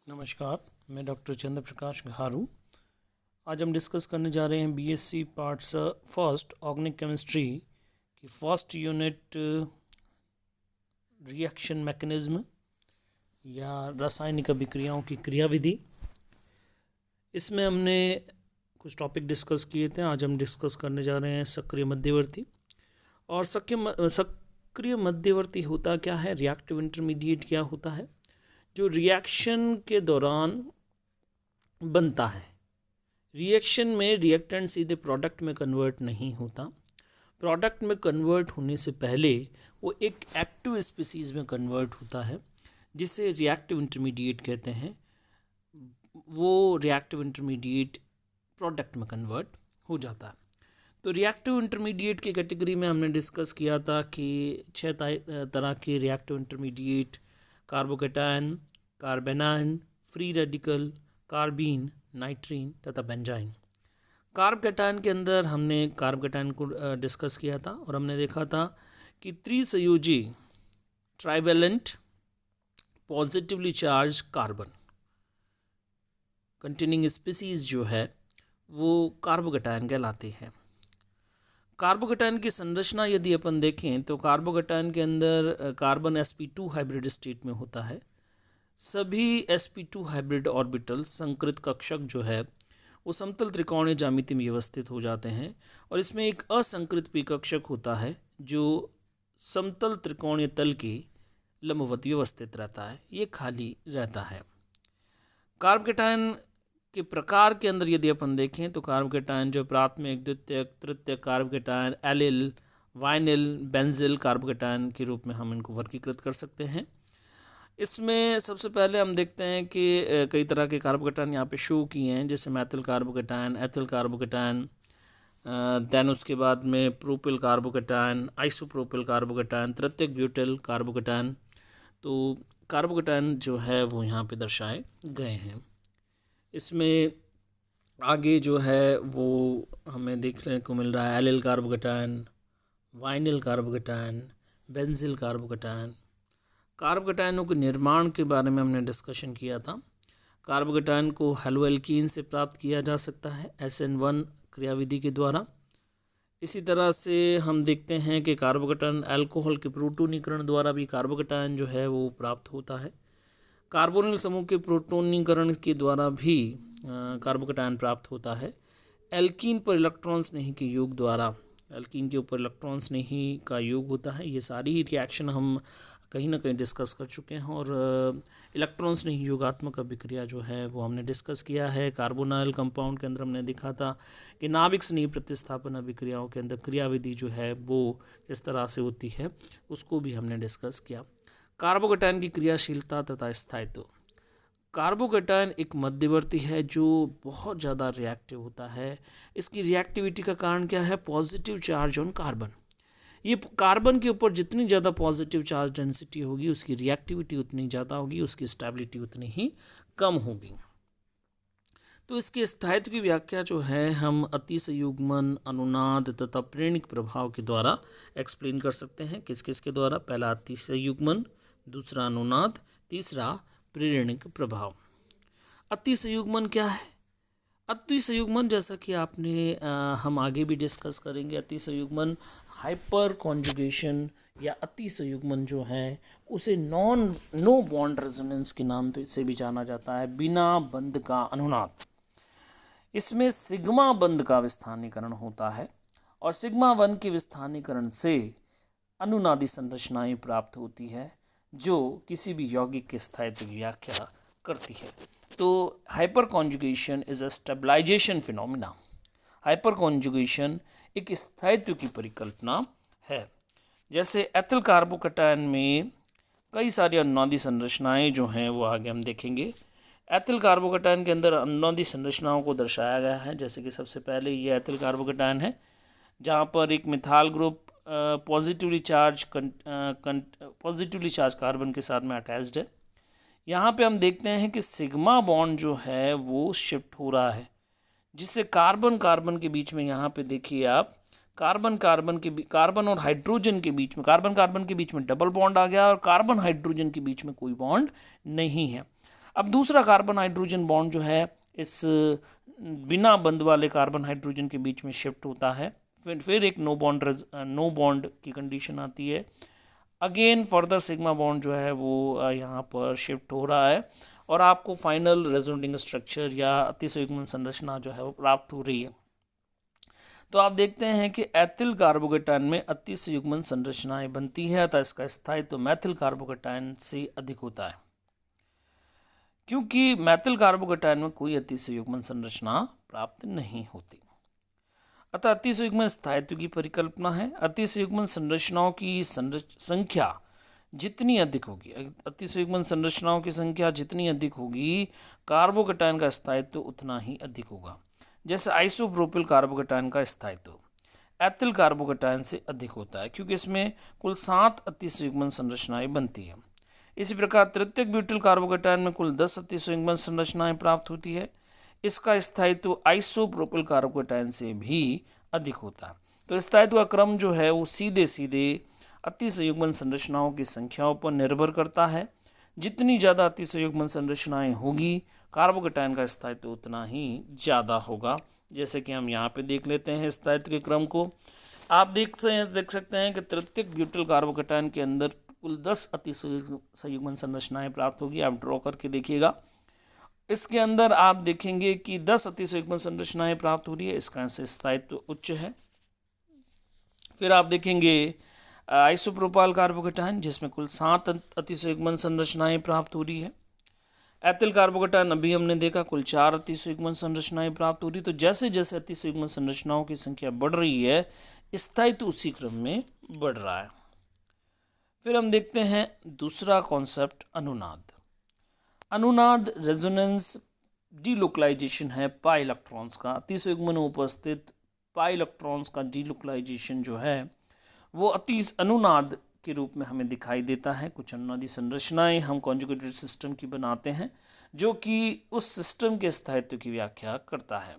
नमस्कार, मैं डॉक्टर चंद्र प्रकाश घारू। आज हम डिस्कस करने जा रहे हैं BSc parts first organic chemistry की फर्स्ट यूनिट रिएक्शन मैकेनिज्म या रासायनिक अभिक्रियाओं की क्रियाविधि। इसमें हमने कुछ टॉपिक डिस्कस किए थे। आज हम डिस्कस करने जा रहे हैं सक्रिय मध्यवर्ती। और सक्रिय मध्यवर्ती होता क्या है, रिएक्टिव इंटरमीडिएट क्या होता है, जो रिएक्शन के दौरान बनता है। रिएक्शन में रिएक्टेंट सीधे प्रोडक्ट में कन्वर्ट नहीं होता। प्रोडक्ट में कन्वर्ट होने से पहले वो एक एक्टिव स्पीसीज़ में कन्वर्ट होता है, जिसे रिएक्टिव इंटरमीडिएट कहते हैं। वो रिएक्टिव इंटरमीडिएट प्रोडक्ट में कन्वर्ट हो जाता है। तो रिएक्टिव इंटरमीडिएट की कैटेगरी में हमने डिस्कस किया था कि 6 तरह के reactive intermediate: carbocation, कार्बेनाइन, free radical, carbene, नाइट्रीन तथा बेंजाइन। कार्बोकेटायन के अंदर हमने कार्बोकेटायन को डिस्कस किया था और हमने देखा था कि त्रिसंयोजी trivalent positively charged carbon containing species जो है वो कार्बोकेटायन कहलाती है। कार्बोकेटायन की संरचना यदि अपन देखें तो कार्बोकेटायन के अंदर कार्बन sp2 हाइब्रिड स्टेट में होता है। सभी sp2 हाइब्रिड ऑर्बिटल संकृत कक्षक जो है वो समतल त्रिकोणीय ज्यामिति में व्यवस्थित हो जाते हैं, और इसमें एक असंकृत पी कक्षक होता है जो समतल त्रिकोणीय तल के लंबवत व्यवस्थित रहता है, ये खाली रहता है। कार्बोकेटायन के प्रकार के अंदर यदि अपन देखें तो कार्बोकेटायन जो प्राथमिक, द्वितीयक, तृतीयक carbocation, allyl, vinyl, benzyl carbocation के रूप में हम इनको वर्गीकृत कर सकते हैं। इसमें सबसे पहले हम देखते हैं कि कई तरह के कार्बोकेटायन यहाँ पे शो किए हैं, जैसे methyl carbocation, ethyl carbocation, than उसके बाद में प्रोपिल कार्बोकेटायन, आइसोप्रोपिल कार्बोकेटायन, तृतीयक ब्यूटिल कार्बोकेटायन। तो कार्बोकेटायन जो है वो यहाँ पे दर्शाए गए हैं। इसमें आगे जो है वो हमें देखने को मिल रहा है allyl carbocation, vinyl carbocation, benzyl carbocation. कार्बोकेटायनों के निर्माण के बारे में हमने डिस्कशन किया था। कार्बोकेटायन को हेलोएल्कीन से प्राप्त किया जा सकता है SN1 क्रियाविधि के द्वारा। इसी तरह से हम देखते हैं कि कार्बोकेटायन अल्कोहल के प्रोटोनीकरण द्वारा भी कार्बोकेटायन जो है वो प्राप्त होता है। कार्बोनिल समूह के प्रोटोनीकरण के द्वारा भी कार्बोकेटायन प्राप्त होता है। एल्कीन पर इलेक्ट्रॉन्स नहीं के योग द्वारा, एल्कीन के ऊपर इलेक्ट्रॉन्स नहीं का योग होता है। ये सारी ही रिएक्शन हम कहीं ना कहीं डिस्कस कर चुके हैं, और इलेक्ट्रॉन्स नहीं योगात्मक अभिक्रिया जो है वो हमने डिस्कस किया है। कार्बोनाइल कंपाउंड के अंदर हमने देखा था कि नाभिक स्नेह प्रतिस्थापन अभिक्रियाओं के अंदर क्रियाविधि जो है वो किस तरह से होती है, उसको भी हमने डिस्कस किया। कार्बोकेटायन की क्रियाशीलता तथा स्थायित्व। कार्बोकेटायन एक मध्यवर्ती है जो बहुत ज़्यादा रिएक्टिव होता है। इसकी रिएक्टिविटी का कारण क्या है? Positive charge on carbon. ये कार्बन के ऊपर जितनी ज़्यादा पॉजिटिव चार्ज डेंसिटी होगी उसकी रिएक्टिविटी उतनी ज़्यादा होगी, उसकी स्टेबिलिटी उतनी ही कम होगी। तो इसके स्थायित्व की व्याख्या जो है हम अतिसंयुग्मन, अनुनाद तथा प्रेरणिक प्रभाव के द्वारा एक्सप्लेन कर सकते हैं। किस किस के द्वारा? पहला अतिसंयुग्मन, दूसरा अनुनाद, तीसरा प्रेरणिक प्रभाव। अतिसंयुग्मन क्या है? अतिसंयुग्मन जैसा कि हम आगे भी डिस्कस करेंगे, अतिसंयुग्मन हाइपर कॉन्जुगेशन या अतिसंयुग्मन जो है उसे नो बॉन्ड रेजोनेंस के नाम से भी जाना जाता है, बिना बंध का अनुनाद। इसमें सिग्मा बंध का विस्थानीकरण होता है, और सिग्मा बंध के विस्थानीकरण से अनुनादी संरचनाएं प्राप्त होती है जो किसी भी यौगिक के स्थायित्व की व्याख्या करती है। तो hyper conjugation is a stabilization phenomena. Hyper conjugation एक स्थायित्व की परिकल्पना है। जैसे एथिल कार्बोकेटायन में कई सारी अनुनादी संरचनाएं जो हैं वो आगे हम देखेंगे। एथिल कार्बोकेटायन के अंदर अनुनादी संरचनाओं को दर्शाया गया है। जैसे कि सबसे पहले ये एथिल कार्बोकेटायन है जहाँ पर एक methyl group positively charged carbon के साथ में अटैच्ड है। यहाँ पे हम देखते हैं कि सिग्मा बॉन्ड जो है वो शिफ्ट हो रहा है, जिससे कार्बन कार्बन के बीच में, यहाँ पे देखिए आप, कार्बन और हाइड्रोजन के बीच में, कार्बन कार्बन के बीच में डबल बॉन्ड आ गया और कार्बन हाइड्रोजन के बीच में कोई बॉन्ड नहीं है। अब दूसरा कार्बन हाइड्रोजन बॉन्ड जो है इस बिना बंध वाले कार्बन हाइड्रोजन के बीच में शिफ्ट होता है। फिर एक नो बॉन्ड की कंडीशन आती है। अगेन फर्दर सिग्मा बॉन्ड जो है वो यहाँ पर शिफ्ट हो रहा है और आपको फाइनल रेजोनेटिंग स्ट्रक्चर या अतिसंयुग्मन संरचना जो है वो प्राप्त हो रही है। तो आप देखते हैं कि एथिल कार्बोकेटायन में अतिसंयुग्मन संरचनाएं बनती है, अतः इसका स्थायित्व मैथिल कार्बोकेटायन से अधिक होता है। क्योंकि मैथिल कार्बोकेटायन में कोई अतिसंयुग्मन संरचना प्राप्त नहीं होती, अतः अतिसंयुग्मन स्थायित्व की परिकल्पना है। अतिसंयुग्मन संरचनाओं की संख्या जितनी अधिक होगी, अतिसंयुग्मन संरचनाओं की संख्या जितनी अधिक होगी, कार्बोकेटायन का स्थायित्व उतना ही अधिक होगा। जैसे आइसोप्रोपिल कार्बोकेटायन का स्थायित्व एथिल कार्बोकेटायन से अधिक होता है क्योंकि इसमें कुल 7 अतिसंयुग्मन संरचनाएं बनती हैं। इसी प्रकार तृतीयक ब्यूटिल कार्बोकेटायन में कुल 10 अतिसंयुग्मन संरचनाएं प्राप्त होती है। इसका स्थायित्व आइसोप्रोपिल कार्बोकेटायन से भी अधिक होता है। तो स्थायित्व का क्रम जो है वो सीधे सीधे अतिसंयुग्मन संरचनाओं की संख्याओं पर निर्भर करता है। जितनी ज़्यादा अतिसंयुग्मन संरचनाएं होगी, कार्बोकेटायन का स्थायित्व उतना ही ज़्यादा होगा। जैसे कि हम यहाँ पे देख लेते हैं स्थायित्व के क्रम को। आप देख सकते हैं कि तृतीयक ब्यूटिल कार्बोकेटायन के अंदर कुल 10 अतिसंयुग्मन संरचनाएं प्राप्त होगी। आप ड्रॉ करके देखिएगा। इसके अंदर आप देखेंगे कि 10 अतिसंयुग्मन संरचनाएं प्राप्त हो रही है, इसका स्थायित्व उच्च है। फिर आप देखेंगे आइसोप्रोपाल कार्बोकेटायन जिसमें कुल 7 अतिसंयुग्मन संरचनाएं प्राप्त हो रही है। एथिल कार्बोकेटायन अभी हमने देखा कुल 4 अतिसंयुग्मन संरचनाएं प्राप्त हो रही। तो जैसे जैसे अतिसंयुग्मन संरचनाओं की संख्या बढ़ रही है, स्थायित्व उसी क्रम में बढ़ रहा है। फिर हम देखते हैं दूसरा कॉन्सेप्ट अनुनाद। अनुनाद रेजोनेंस डीलोकलाइजेशन है पाई इलेक्ट्रॉन्स का। अतिसंयुग्मन में उपस्थित पाई इलेक्ट्रॉन्स का डीलोकलाइजेशन जो है वो अनुनाद के रूप में हमें दिखाई देता है। कुछ अनुनादी संरचनाएं हम कॉन्जुगेटेड सिस्टम की बनाते हैं जो कि उस सिस्टम के स्थायित्व की व्याख्या करता है।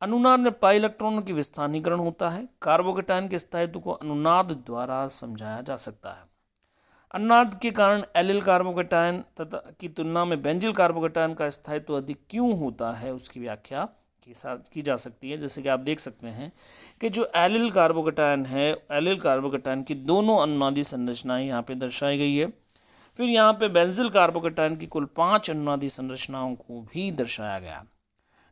अनुनाद में पाई इलेक्ट्रॉनों की विस्थानीकरण होता है। कार्बोकेटायन के स्थायित्व को अनुनाद द्वारा समझाया जा सकता है। अनुनाद के कारण एलिल कार्बोकेटायन तथा की तुलना में बेंजिल कार्बोकेटायन का स्थायित्व अधिक क्यों होता है, उसकी व्याख्या के साथ की जा सकती है। जैसे कि आप देख सकते हैं कि जो एलिल कार्बोकेटायन है, एलिल कार्बोकेटायन की दोनों अनुनादी संरचनाएं यहाँ पे दर्शाई गई है। फिर यहाँ पे बेंजिल कार्बोकेटायन की कुल 5 अनुनादी संरचनाओं को भी दर्शाया गया।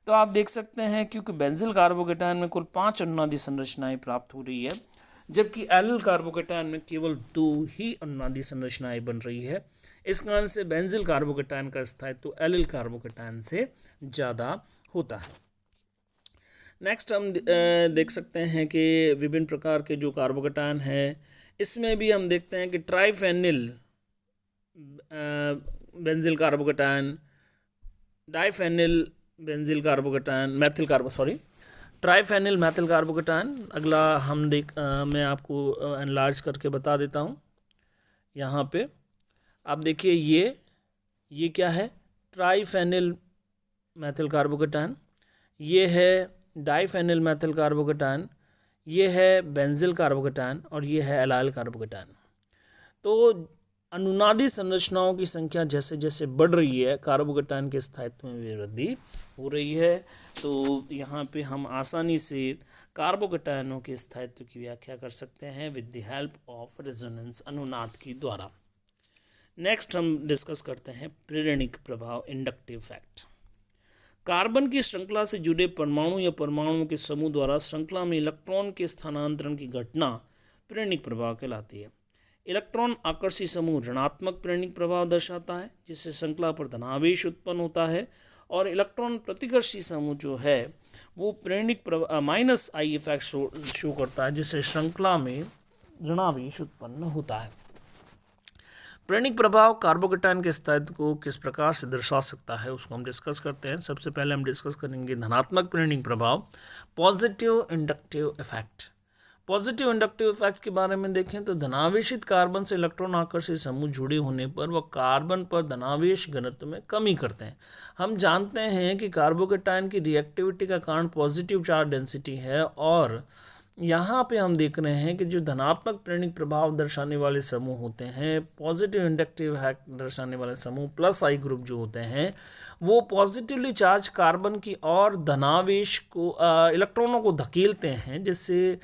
तो आप देख सकते हैं क्योंकि बेंजिल कार्बोकेटायन में कुल 5 अनुनादी संरचनाएं प्राप्त हो रही है, जबकि एलिल कार्बोकेटायन में केवल 2 ही अनुनादी संरचनाएं बन रही है। इस कारण से बेंजिल कार्बोकेटायन का स्थायित्व एलिल कार्बोकेटायन से ज़्यादा होता है। नेक्स्ट हम देख सकते हैं कि विभिन्न प्रकार के जो कार्बोकेटायन है, इसमें भी हम देखते हैं कि triphenyl benzyl carbocation, diphenyl benzyl carbocation, triphenyl methyl carbocation. अगला हम मैं आपको एनलार्ज करके बता देता हूँ। यहाँ पे आप देखिए ये क्या है, ट्राइफेनिल मैथिल कार्बोकेटायन, ये है डाइफेनिल मैथिल कार्बोकेटायन, ये है बेंजिल कार्बोकेटायन और ये है एलाइल कार्बोकेटायन। तो अनुनादी संरचनाओं की संख्या जैसे जैसे बढ़ रही है, कार्बोकेटायन के स्थायित्व में वृद्धि हो रही है। तो यहाँ पे हम आसानी से कार्बोकेटायनों के स्थायित्व की व्याख्या कर सकते हैं with the help of resonance, अनुनाद की द्वारा। नेक्स्ट हम डिस्कस करते हैं प्रेरणिक प्रभाव, इंडक्टिव फैक्ट। कार्बन की श्रृंखला से जुड़े परमाणु या परमाणुओं के समूह द्वारा श्रृंखला में इलेक्ट्रॉन के स्थानांतरण की घटना प्रेरणिक प्रभाव कहलाती है। इलेक्ट्रॉन आकर्षी समूह ऋणात्मक प्रेरणिक प्रभाव दर्शाता है, जिससे श्रृंखला पर धनावेश उत्पन्न होता है, और इलेक्ट्रॉन प्रतिकर्षी समूह जो है वो प्रेरणिक प्रभाव माइनस आई इफेक्ट शो करता है, जिससे श्रृंखला में ऋणावेश उत्पन्न होता है। प्रेरणिक प्रभाव कार्बोकेटायन के स्थायित्व को किस प्रकार से दर्शा सकता है, उसको हम डिस्कस करते हैं। सबसे पहले हम डिस्कस करेंगे धनात्मक प्रेरणिक प्रभाव, positive inductive effect. Positive inductive effect के बारे में देखें तो धनावेशित कार्बन से इलेक्ट्रॉन आकर्षित समूह जुड़े होने पर वह कार्बन पर धनावेश घनत्व में कमी करते हैं। हम जानते हैं कि कार्बोकेटायन की रिएक्टिविटी का कारण पॉजिटिव चार्ज डेंसिटी है, और यहाँ पे हम देख रहे हैं कि जो धनात्मक प्रेरणिक प्रभाव दर्शाने वाले समूह होते हैं, पॉजिटिव इंडक्टिव इफेक्ट दर्शाने वाले समूह प्लस आई ग्रुप जो होते हैं, वो पॉजिटिवली चार्ज कार्बन की और धनावेश को इलेक्ट्रॉनों को धकेलते हैं, जिससे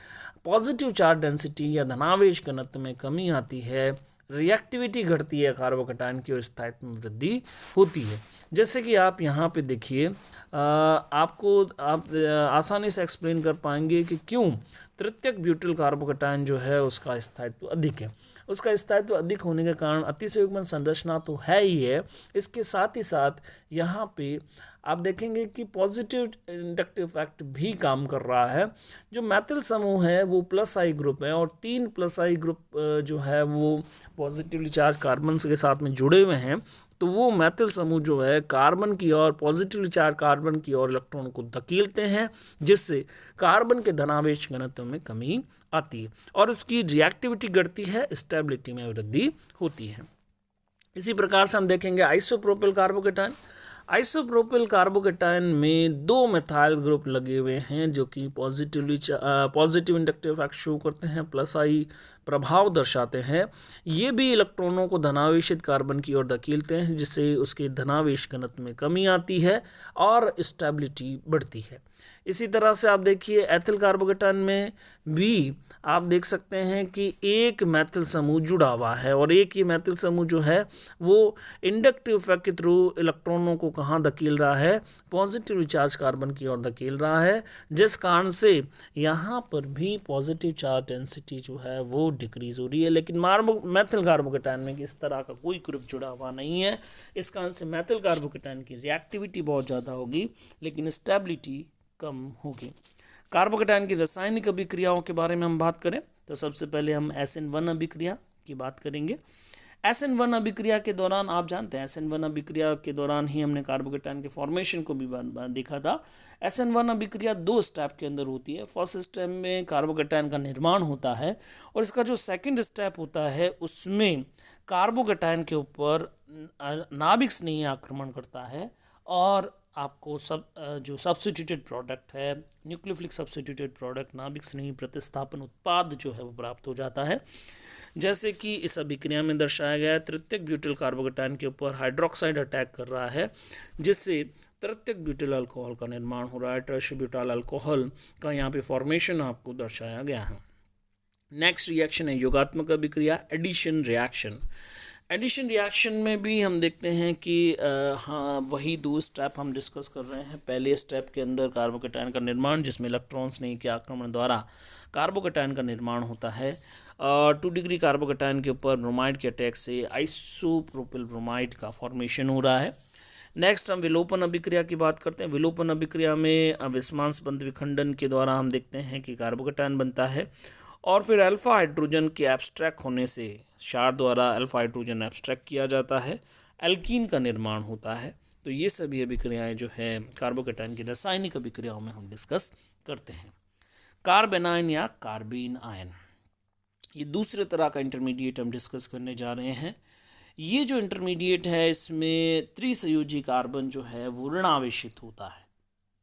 पॉजिटिव चार्ज डेंसिटी या धनावेश घनत्व में कमी आती है, रिएक्टिविटी घटती है कार्बोकैटायन की और स्थायित्व में वृद्धि होती है। जैसे कि आप यहाँ पे देखिए, आपको आप आसानी से एक्सप्लेन कर पाएंगे कि क्यों तृतीयक ब्यूटिल कार्बोकैटायन जो है उसका स्थायित्व अधिक है। उसका स्थायित्व अधिक होने के कारण अतिसंयुग्मन संरचना तो है ही है, इसके साथ ही साथ यहाँ पे आप देखेंगे कि पॉजिटिव इंडक्टिव इफेक्ट भी काम कर रहा है। जो मैथिल समूह है वो प्लस आई ग्रुप है और 3 प्लस आई ग्रुप जो है वो पॉजिटिवली चार्ज कार्बन के साथ में जुड़े हुए हैं, तो वो मैथिल समूह जो है कार्बन की ओर पॉजिटिवली चार्ज कार्बन की ओर इलेक्ट्रॉन को धकेलते हैं, जिससे कार्बन के धनावेश घनत्व में कमी आती है और उसकी रिएक्टिविटी घटती है, स्टेबिलिटी में वृद्धि होती है। इसी प्रकार से हम देखेंगे आइसोप्रोपिल कार्बोकैटायन। आइसोप्रोपिल कार्बोकैटायन में 2 मेथाइल ग्रुप लगे हुए हैं जो कि पॉजिटिव इंडक्टिव इफेक्ट शो करते हैं, प्लस आई प्रभाव दर्शाते हैं। ये भी इलेक्ट्रॉनों को धनावेशित कार्बन की ओर धकेलते हैं, जिससे उसके धनावेश घनत्व में कमी आती है और स्टेबिलिटी बढ़ती है। इसी तरह से आप देखिए एथिल कार्बोकैटायन में भी आप देख सकते हैं कि एक मैथिल समूह जुड़ा हुआ है और एक ही मैथिल समूह जो है वो इंडक्टिव इफेक्ट के थ्रू इलेक्ट्रॉनों को कहाँ धकेल रहा है, पॉजिटिव चार्ज कार्बन की ओर धकेल रहा है, जिस कारण से यहाँ पर भी पॉजिटिव चार्ज डेंसिटी जो है वो डिक्रीज हो रही है। लेकिन मैथिल कार्बोकैटायन में इस तरह का कोई ग्रुप जुड़ा हुआ नहीं है, इस कारण से मैथिल कार्बोकैटायन की रिएक्टिविटी बहुत ज़्यादा होगी लेकिन स्टेबिलिटी कम होगी। कार्बोकैटायन की रासायनिक अभिक्रियाओं के बारे में हम बात करें तो सबसे पहले हम SN1 अभिक्रिया की बात करेंगे। SN1 अभिक्रिया के दौरान आप जानते हैं SN1 अभिक्रिया के दौरान ही हमने कार्बोकैटायन के फॉर्मेशन को भी देखा था। SN1 अभिक्रिया 2 स्टेप के अंदर होती है। फर्स्ट स्टेप में कार्बोकैटायन का निर्माण होता है और इसका जो सेकंड स्टेप होता है उसमें कार्बोकैटायन के ऊपर नाभिक स्नेही आक्रमण करता है और आपको जो सब्स्टिट्यूटेड प्रोडक्ट है, न्यूक्लियोफिलिक सब्स्टिट्यूटेड प्रोडक्ट, नाभिक स्नेही प्रतिस्थापन उत्पाद जो है वो प्राप्त हो जाता है। जैसे कि इस अभिक्रिया में दर्शाया गया है, तृतीयक ब्यूटिल कार्बोकैटायन के ऊपर हाइड्रोक्साइड अटैक कर रहा है, जिससे तृतीयक ब्यूटिल अल्कोहल का निर्माण हो रहा है। ट्राइसोब्यूटाइल अल्कोहल का यहाँ पे फॉर्मेशन आपको दर्शाया गया है। नेक्स्ट रिएक्शन है योगात्मक अभिक्रिया, एडिशन रिएक्शन। एडिशन रिएक्शन में भी हम देखते हैं कि हाँ वही 2 स्टेप हम डिस्कस कर रहे हैं। पहले स्टेप के अंदर कार्बोकैटायन का निर्माण, जिसमें इलेक्ट्रॉन्स नहीं के आक्रमण द्वारा कार्बोकैटायन का निर्माण होता है। 2 डिग्री कार्बोकैटायन के ऊपर ब्रोमाइड के अटैक से आइसोप्रोपिल ब्रोमाइड का फॉर्मेशन हो रहा है। नेक्स्ट हम विलोपन अभिक्रिया की बात करते हैं। विलोपन अभिक्रिया में विस्मांस बंध विखंडन के द्वारा हम देखते हैं कि कार्बोकैटायन बनता है और फिर अल्फा हाइड्रोजन के एब्स्ट्रैक्ट होने से क्षार द्वारा अल्फा हाइड्रोजन एब्स्ट्रैक्ट किया जाता है, एल्कीन का निर्माण होता है। तो ये सभी अभिक्रियाएं जो है कार्बोकैटायन की रासायनिक अभिक्रियाओं में हम डिस्कस करते हैं। कार्बेनाइन या कार्बीन आयन, ये दूसरे तरह का इंटरमीडिएट हम डिस्कस करने जा रहे हैं। ये जो इंटरमीडिएट है इसमें त्रिसंयोजी कार्बन जो है वो ऋणावेशित होता है।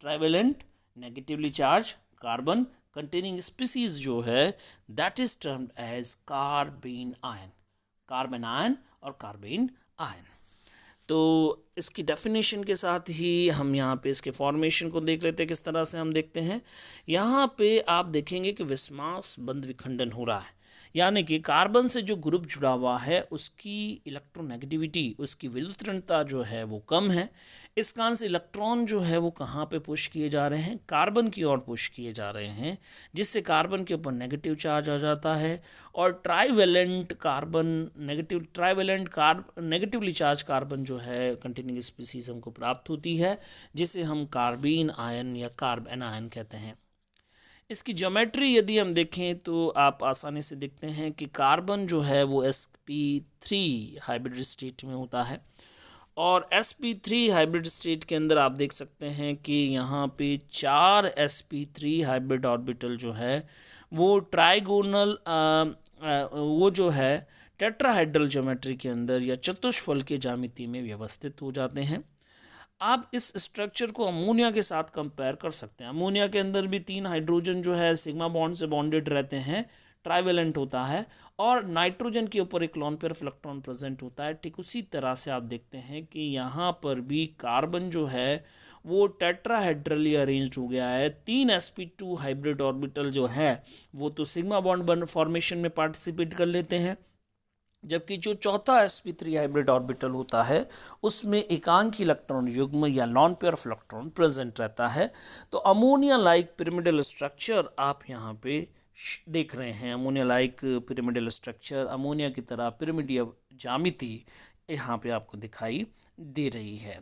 Trivalent negatively charge carbon containing species जो है that is termed as carbene ion, carbon ion और कार्बीन आयन। तो इसकी डेफिनेशन के साथ ही हम यहाँ पे इसके फॉर्मेशन को देख लेते हैं। किस तरह से हम देखते हैं, यहाँ पे आप देखेंगे कि विस्मास बंध विखंडन हो रहा है, यानी कि कार्बन से जो ग्रुप जुड़ा हुआ है उसकी इलेक्ट्रोनेगेटिविटी, उसकी विद्युत जो है वो कम है। इस कारण से इलेक्ट्रॉन जो है वो कहाँ पे पुश किए जा रहे हैं, कार्बन की ओर पुश किए जा रहे हैं, जिससे कार्बन के ऊपर नेगेटिव चार्ज आ जाता है और ट्राइवेलेंट नेगेटिवली चार्ज कार्बन जो है कंटेनिंग स्पीसीज हमको प्राप्त होती है, जिसे हम कार्बीन आयन या कार्बन आयन कहते हैं। इसकी ज्योमेट्री यदि हम देखें तो आप आसानी से देखते हैं कि कार्बन जो है वो sp3 हाइब्रिड स्टेट में होता है और sp3 हाइब्रिड स्टेट के अंदर आप देख सकते हैं कि यहाँ पे 4 sp3 हाइब्रिड ऑर्बिटल जो है वो ट्राइगोनल वो जो है टेट्राहेड्रल ज्योमेट्री के अंदर या चतुष्फल के ज्यामिति में व्यवस्थित हो जाते हैं। आप इस स्ट्रक्चर को अमोनिया के साथ कंपेयर कर सकते हैं। अमोनिया के अंदर भी 3 हाइड्रोजन जो है सिग्मा बॉन्ड से बॉन्डेड रहते हैं, ट्राइवेलेंट होता है, और नाइट्रोजन के ऊपर एक lone pair of electron present होता है। ठीक उसी तरह से आप देखते हैं कि यहाँ पर भी कार्बन जो है वो टेट्राहेड्रली अरेंज्ड हो गया है। 3 sp2 हाइब्रिड ऑर्बिटल जो है वो तो सिग्मा बॉन्ड बन फॉर्मेशन में पार्टिसिपेट कर लेते हैं, जबकि जो चौथा sp3 हाइब्रिड ऑर्बिटल होता है उसमें एकांकी इलेक्ट्रॉन युग्म या lone pair of electron present रहता है। तो अमोनिया लाइक पिरामिडल स्ट्रक्चर आप यहाँ पे देख रहे हैं। Ammonia like pyramidal structure, ammonia की तरह पिरामिडीय ज्यामिति यहाँ पे आपको दिखाई दे रही है।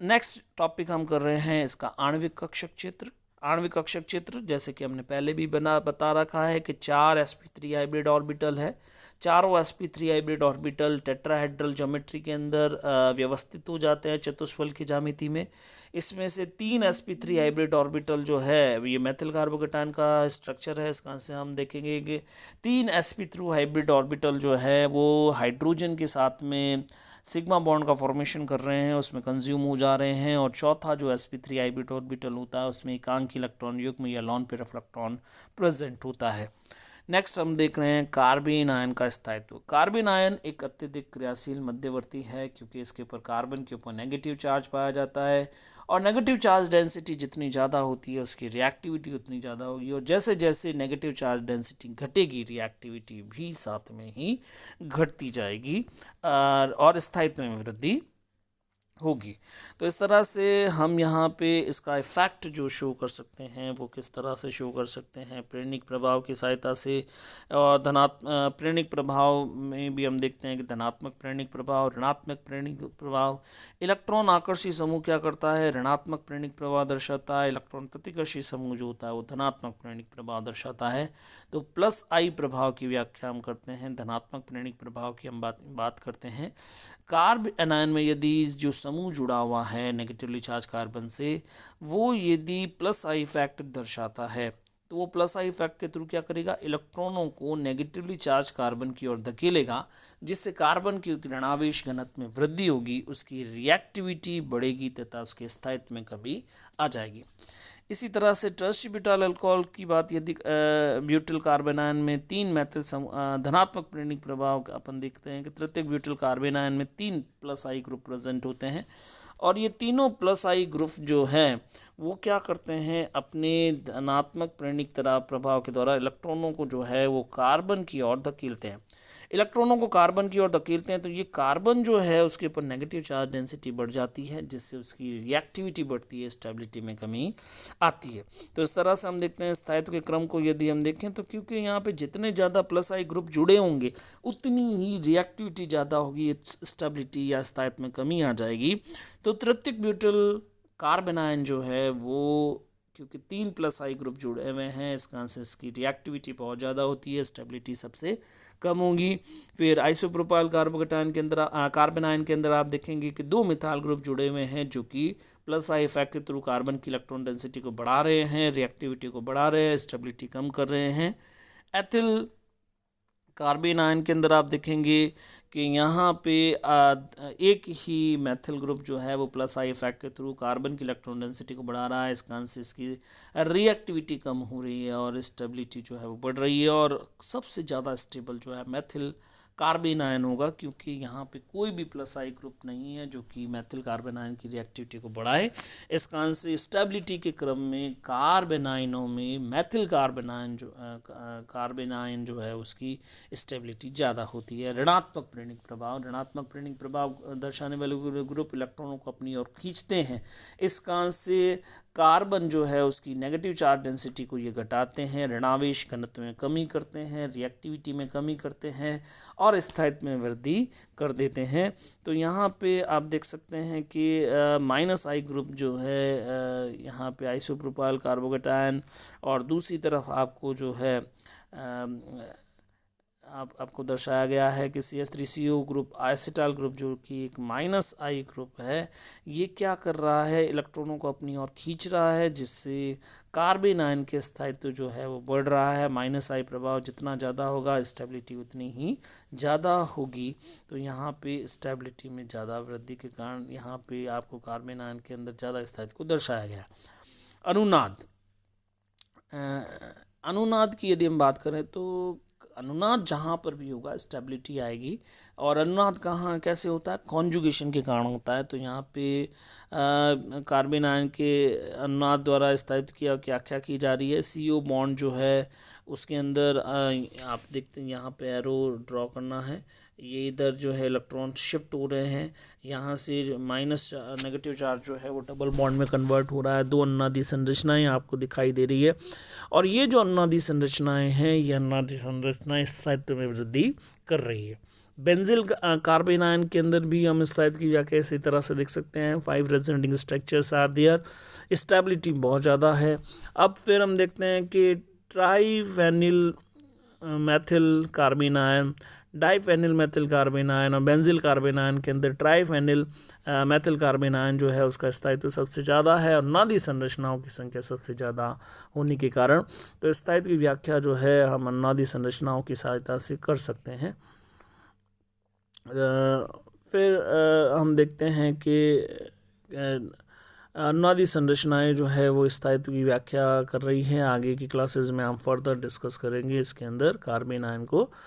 नेक्स्ट टॉपिक हम कर रहे हैं इसका आणविक कक्षक क्षेत्र। आणविक कक्षक क्षेत्र जैसे कि हमने पहले भी बता रखा है कि 4 sp3 हाइब्रिड ऑर्बिटल है। चारों sp3 hybrid orbital tetrahedral geometry के अंदर व्यवस्थित हो जाते हैं चतुष्फल की ज्यामिति में। इसमें से 3 sp3 हाइब्रिड ऑर्बिटल जो है ये मेथिल कार्बोकेटायन का स्ट्रक्चर है। इसका से हम देखेंगे कि 3 sp3 हाइब्रिड ऑर्बिटल जो है वो हाइड्रोजन के साथ में सिग्मा बॉन्ड का फॉर्मेशन कर रहे हैं, उसमें कंज्यूम हो जा रहे हैं, और चौथा जो sp3 हाइब्रिड ऑर्बिटल होता है उसमें एकांकी इलेक्ट्रॉन युग्म या lone pair of electron present होता है। नेक्स्ट हम देख रहे हैं कार्बेन आयन का स्थायित्व। कार्बेन आयन एक अत्यधिक क्रियाशील मध्यवर्ती है क्योंकि इसके ऊपर कार्बन के ऊपर नेगेटिव चार्ज पाया जाता है, और नेगेटिव चार्ज डेंसिटी जितनी ज़्यादा होती है उसकी रिएक्टिविटी उतनी ज़्यादा होगी, और जैसे जैसे नेगेटिव चार्ज डेंसिटी घटेगी रिएक्टिविटी भी साथ में ही घटती जाएगी और स्थायित्व में वृद्धि होगी। तो इस तरह से हम यहाँ पे इसका इफ़ेक्ट जो शो कर सकते हैं वो किस तरह से शो कर सकते हैं, प्रेरणिक प्रभाव की सहायता से। और प्रेरणिक प्रभाव में भी हम देखते हैं कि धनात्मक प्रेरणिक प्रभाव, ऋणात्मक प्रेरणिक प्रभाव। इलेक्ट्रॉन आकर्षी समूह क्या करता है, ऋणात्मक प्रेरणिक प्रभाव दर्शाता है। इलेक्ट्रॉन प्रतिकर्षी समूह जो होता है वो धनात्मक प्रेरणिक प्रभाव दर्शाता है। तो प्लस आई प्रभाव की व्याख्या हम करते हैं, धनात्मक प्रेरणिक प्रभाव की हम बात करते हैं। कार्ब एनायन में यदि जो समूह जुड़ा हुआ है नेगेटिवली चार्ज कार्बन से वो यदि प्लस आई इफेक्ट दर्शाता है तो वो प्लस आई इफेक्ट के थ्रू क्या करेगा, इलेक्ट्रॉनों को नेगेटिवली चार्ज कार्बन की ओर धकेलेगा, जिससे कार्बन की ऋणावेश घनत्व में वृद्धि होगी, उसकी रिएक्टिविटी बढ़ेगी तथा उसके स्थायित्व में कमी आ जाएगी। इसी तरह से टर्शियरी ब्यूटाइल अल्कोहल की बात यदि ब्यूटिल कार्बन आयन में 3 मेथिल धनात्मक प्रेरणिक प्रभाव अपन देखते हैं कि तृतीयक ब्यूटिल कार्बन आयन में 3 प्लस आई ग्रुप प्रेजेंट होते हैं, और ये तीनों प्लस आई ग्रुप जो हैं वो क्या करते हैं, अपने धनात्मक प्रेरणिक प्रभाव के द्वारा इलेक्ट्रॉनों को जो है वो कार्बन की ओर धकेलते हैं। इलेक्ट्रॉनों को कार्बन की ओर धकेलते हैं तो ये कार्बन जो है उसके ऊपर नेगेटिव चार्ज डेंसिटी बढ़ जाती है, जिससे उसकी रिएक्टिविटी बढ़ती है, स्टेबिलिटी में कमी आती है। तो इस तरह से हम देखते हैं स्थायित्व के क्रम को यदि हम देखें तो क्योंकि यहाँ पे जितने ज़्यादा प्लस आई ग्रुप जुड़े होंगे उतनी ही रिएक्टिविटी ज़्यादा होगी, स्टेबिलिटी या स्थायित्व में कमी आ जाएगी। तो तृतीयक ब्यूटिल कार्बन आयन जो है वो क्योंकि 3 प्लस आई ग्रुप जुड़े हुए हैं इसका से इसकी रिएक्टिविटी बहुत ज़्यादा होती है, स्टेबिलिटी सबसे कम होगी। फिर आइसोप्रोपाइल कार्बोकेटायन के अंदर कार्बन आयन के अंदर आप देखेंगे कि 2 मिथाइल ग्रुप जुड़े हुए हैं जो कि प्लस आई इफेक्ट के थ्रू कार्बन की इलेक्ट्रॉन डेंसिटी को बढ़ा रहे हैं, रिएक्टिविटी को बढ़ा रहे हैं, स्टेबिलिटी कम कर रहे हैं। एथिल कार्बन आयन के अंदर आप देखेंगे कि यहाँ पे एक ही मेथिल ग्रुप जो है वो प्लस आई इफेक्ट के थ्रू कार्बन की इलेक्ट्रॉन डेंसिटी को बढ़ा रहा है, इस कारण से इसकी रिएक्टिविटी कम हो रही है और स्टेबिलिटी जो है वो बढ़ रही है, और सबसे ज़्यादा स्टेबल जो है मेथिल कार्बन आयन होगा क्योंकि यहाँ पे कोई भी प्लस आई ग्रुप नहीं है जो कि मेथिल कार्बन आयन की रिएक्टिविटी को बढ़ाए। इस कारण से स्टेबिलिटी के क्रम में कार्बन आयनों में मेथिल कार्बन आयन जो है उसकी स्टेबिलिटी ज़्यादा होती है। ऋणात्मक प्रेरणिक प्रभाव दर्शाने वाले ग्रुप इलेक्ट्रॉनों को अपनी ओर खींचते हैं, इस कारण से कार्बन जो है उसकी नेगेटिव चार्ज डेंसिटी को ये घटाते हैं, ऋणावेश घनत्व में कमी करते हैं, रिएक्टिविटी में कमी करते हैं और स्थायित्व में वृद्धि कर देते हैं। तो यहाँ पे आप देख सकते हैं कि माइनस आई ग्रुप जो है यहाँ पे आइसोप्रोपाइल कार्बोकेटायन, और दूसरी तरफ आपको जो है आपको दर्शाया गया है कि CH3CO ग्रुप आइसिटाइल ग्रुप जो कि एक -I ग्रुप है, ये क्या कर रहा है, इलेक्ट्रॉनों को अपनी ओर खींच रहा है, जिससे कार्बन आयन के स्थायित्व जो है वो बढ़ रहा है। -I प्रभाव जितना ज़्यादा होगा स्टेबिलिटी उतनी ही ज़्यादा होगी। तो यहाँ पे स्टेबिलिटी में ज़्यादा वृद्धि के कारण यहाँ पे आपको कार्बन आयन के अंदर ज़्यादा स्थायित्व को दर्शाया गया। अनुनाद, अनुनाद की यदि हम बात करें तो अनुनाद जहाँ पर भी होगा स्टेबिलिटी आएगी। और अनुनाद कहाँ कैसे होता है, कॉन्जुगेशन के कारण होता है। तो यहाँ पे कार्बन आयन के अनुनाद द्वारा स्थायित्व की व्याख्या की जा रही है। CO बॉन्ड जो है उसके अंदर आप देखते हैं यहाँ पे एरो ड्रॉ करना है, ये इधर जो है इलेक्ट्रॉन शिफ्ट हो रहे हैं, यहाँ से माइनस नेगेटिव चार्ज जो है वो डबल बॉन्ड में कन्वर्ट हो रहा है। 2 अनुनादी संरचनाएं आपको दिखाई दे रही है। और ये जो अनुनादी संरचनाएं हैं, ये अनुनादी संरचनाएं स्थायित्व में वृद्धि कर रही है। बेंजिल कार्बन आयन के अंदर भी हम स्थायित्व की व्याख्या इसी तरह से देख सकते हैं। 5 resonating structures are there, stability बहुत ज़्यादा है। अब फिर हम देखते हैं कि triphenyl methyl carbon ion, diphenyl methyl carbon ion और बेंजिल कार्बन आयन के अंदर ट्राईफेनिल मैथिल कार्बन आयन जो है उसका स्थायित्व सबसे ज़्यादा है और नादी संरचनाओं की संख्या सबसे ज़्यादा होने के कारण तो स्थायित्व की व्याख्या जो है हम नादी संरचनाओं की सहायता से कर सकते हैं। फिर हम देखते हैं कि अनुनादी संरचनाएं जो है वो स्थायित्व की व्याख्या कर रही हैं। आगे की क्लासेस में हम फर्दर डिस्कस करेंगे इसके अंदर कार्बन आयन को